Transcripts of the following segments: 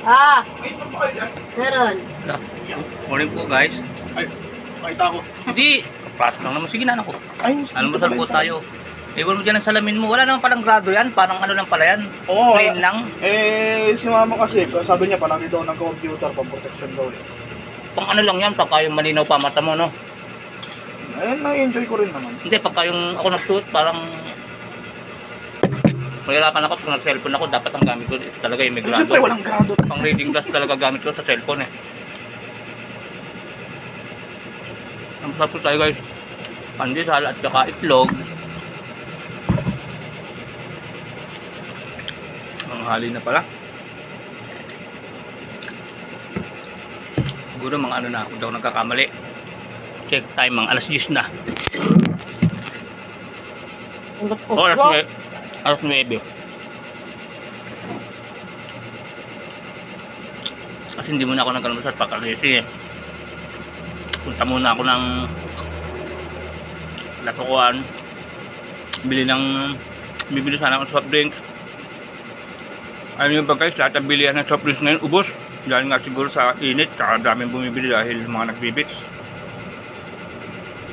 Ah, Ay, ano pa kayo dyan? meron. Morning po guys. Ay, makita ko. Hindi, pasok lang naman. Sige na ako. Ay, Almusal po tayo. Iwan mo dyan ang salamin mo. Wala naman palang grado yan. Parang ano lang pala yan. Oo, Plain lang. Si mama kasi, sabi niya, palagi daw ng computer, pang protection daw. Pang ano lang yan. Pagka yung malinaw pa mata mo, no? Ayun, na-enjoy ko rin naman. Hindi, pagka yung ako nag-shoot, parang mahirapan ako pag nag-cellphone ako. Dapat ang gamit ko ito talaga yung may grado. Siyempre, walang grado. Pang reading glass talaga gamit ko sa cellphone eh. Almusal po tayo guys. Pandesal at saka itlog. Ang hali na pala. Siguro mga ano na, kung daw nagkakamali. Check time, mga alas 10 na. O, alas 9. Kasi hindi muna ako nag-almusal pagkakisi eh. Punta muna ako ng latukuan. Bibili sana ako soft drinks. Ano yung ba guys, lahat ng bilihan ng soft drinks ngayon ubos. Dahil nga siguro sa init, saka daming bumibili dahil mga nagbibits.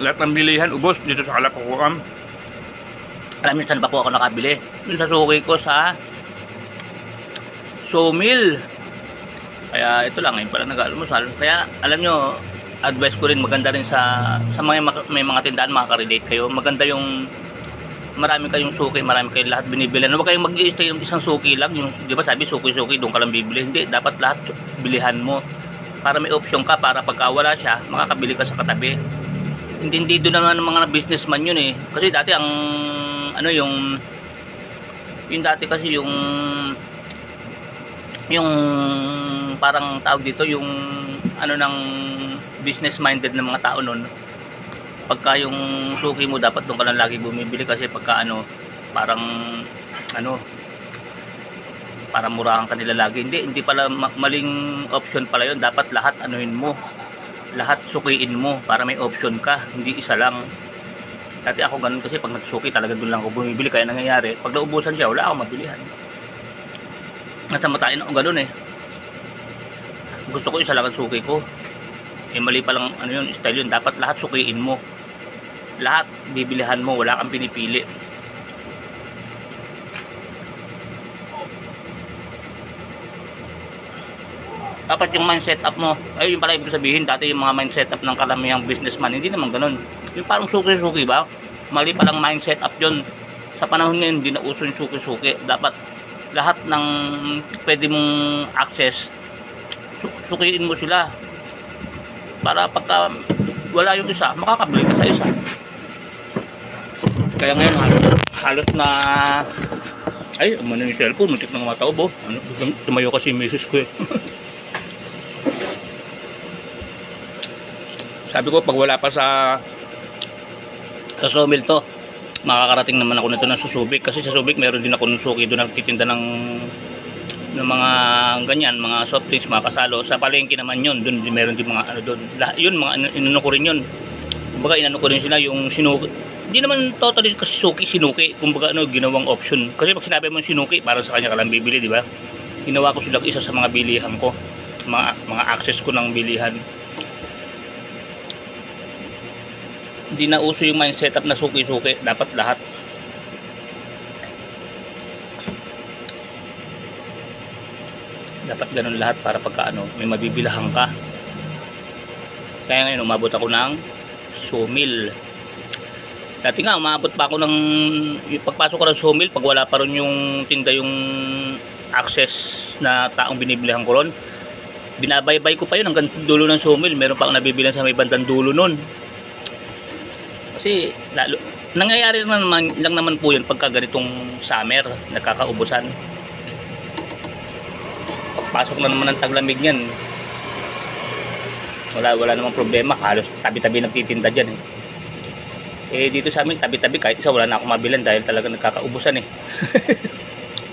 Lahat ng bilihan ubos dito sa Kalapakuan. Alam niyo saan pa po ako nakabili? Dun sa suki ko sa Sawmill. Kaya ito lang, ngayon pala nag-almusal. Kaya alam nyo, advice ko rin, maganda rin sa mga may mga tindahan, makaka-relate kayo. Maganda yung marami kayong suki, marami kayong lahat binibili. Huwag kayong mag-i-stay yung isang suki lang. Yung, di ba sabi, suki-suki, doon ka lang bibili. Hindi, dapat lahat bilihan mo. Para may option ka, para pagka wala siya, makakabili ka sa katabi. Hindi doon naman ng mga businessman yun eh. Kasi dati ang, ano yung dati kasi yung parang tawag dito, yung ano ng business minded ng mga tao noon. Pagka yung suki mo, dapat doon ka lang lagi bumibili kasi pagka ano, parang ano, para murahan kanila lagi. Hindi pala maling option pala yun. Dapat lahat anuhin mo, lahat sukiin mo para may option ka, hindi isa lang. Dati ako ganun kasi pag nagsuki talaga doon lang ako bumibili. Kaya nangyayari, pag naubusan siya, wala akong mabilihan. Nasa matain ako ganun eh. Gusto ko isa lang ang suki ko. Eh mali palang ano yun, style yun. Dapat lahat sukiin mo, lahat bibilihan mo, wala kang pinipili. Dapat yung mindset up mo, ay yung pala ibig sabihin, dati yung mga mindset up ng kalamihang businessman, hindi naman ganun. Yung parang suki-suki ba? Mali palang mindset up yun. Sa panahon ngayon, hindi na uso yung suki-suki. Dapat lahat ng pwede mong access, sukiin mo sila. Para pagka wala yung isa, makakabili ka sa isa. Kaya ngayon, halos na ay, umano yung cellphone, muntik ng mga tao bo. Ano, tumayo kasi yung misis ko eh. Sabi ko, pag wala pa sa Sawmill to, makakarating naman ako nito ng Susubic. Kasi sa Subic, meron din ako ng suki doon nagtitinda ng mga ganyan, mga soft drinks, mga kasalo. Sa palengke naman yun, doon meron din mga ano doon. Yun, mga inano ko rin yun. Kumbaga, inano ko rin sila yung sinuki. Hindi naman totally kasi sinuki. Kumbaga, ano, ginawang option. Kasi pag sinabi mo sinuki, para sa kanya ka lang bibili, di ba? Ginawa ko sila isa sa mga bilihan ko. Mga access ko ng bilihan. Hindi na uso yung mindset up na suki-suki. Dapat lahat. Dapat ganun lahat para pagka ano, may mabibilahan ka. Kaya ngayon umabot ako ng Sawmill. Dati nga umabot pa ako ng pagpasok ko ng Sawmill, pag wala pa rin yung tinda, yung access na taong binibilihan ko ron, binabaybay ko pa yun hanggang dulo ng Sawmill. Meron pa akong nabibilan sa may bandang dulo nun. Kasi lalo nangyayari lang naman po yun pagka ganitong summer, nagkakaubusan. Pagpasok na naman ng taglamig yan, wala namang problema. Halos tabi-tabi nagtitinda dyan eh. Dito sa amin tabi-tabi, kahit isa wala na akong mabilan dahil talaga nagkakaubusan eh.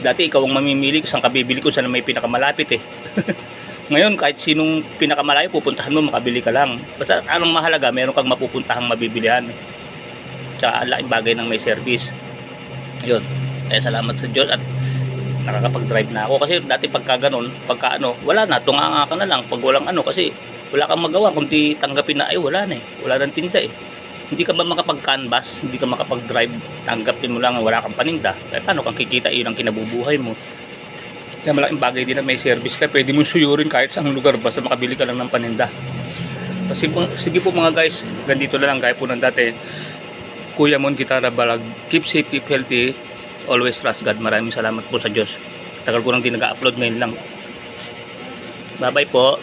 Dati ikaw ang mamimili kung saan ka bibili, kung saan may pinakamalapit eh. Ngayon kahit sinong pinakamalayo pupuntahan mo, makabili ka lang. Basta anong mahalaga, meron kang mapupuntahang mabibilihan. Tsaka laking bagay ng may service. Yun. Kaya salamat sa Diyos at nakakapag-drive na ako. Kasi dati pagka ganun, pagka ano, wala na, tunganga ka na lang pag walang ano, kasi wala kang magawa, kundi tanggapin na, ay wala na eh, wala nang tinda eh. Hindi ka ba makapag-canvas, hindi ka makapag-drive, tanggapin mo lang, wala kang paninda, eh paano kang kikita, yun ang kinabubuhay mo. Kaya malaking bagay din na may service ka, pwede mo suyurin kahit saang lugar, basta makabili ka lang ng paninda. Kasi sige po mga guys, ganito na lang gaya po ng dati. Kuya Mon Gitara Balag, keep safe, keep healthy, always trust God. Maraming salamat po sa Diyos. Tagal ko nang di nag-upload, ngayon lang. Bye bye po.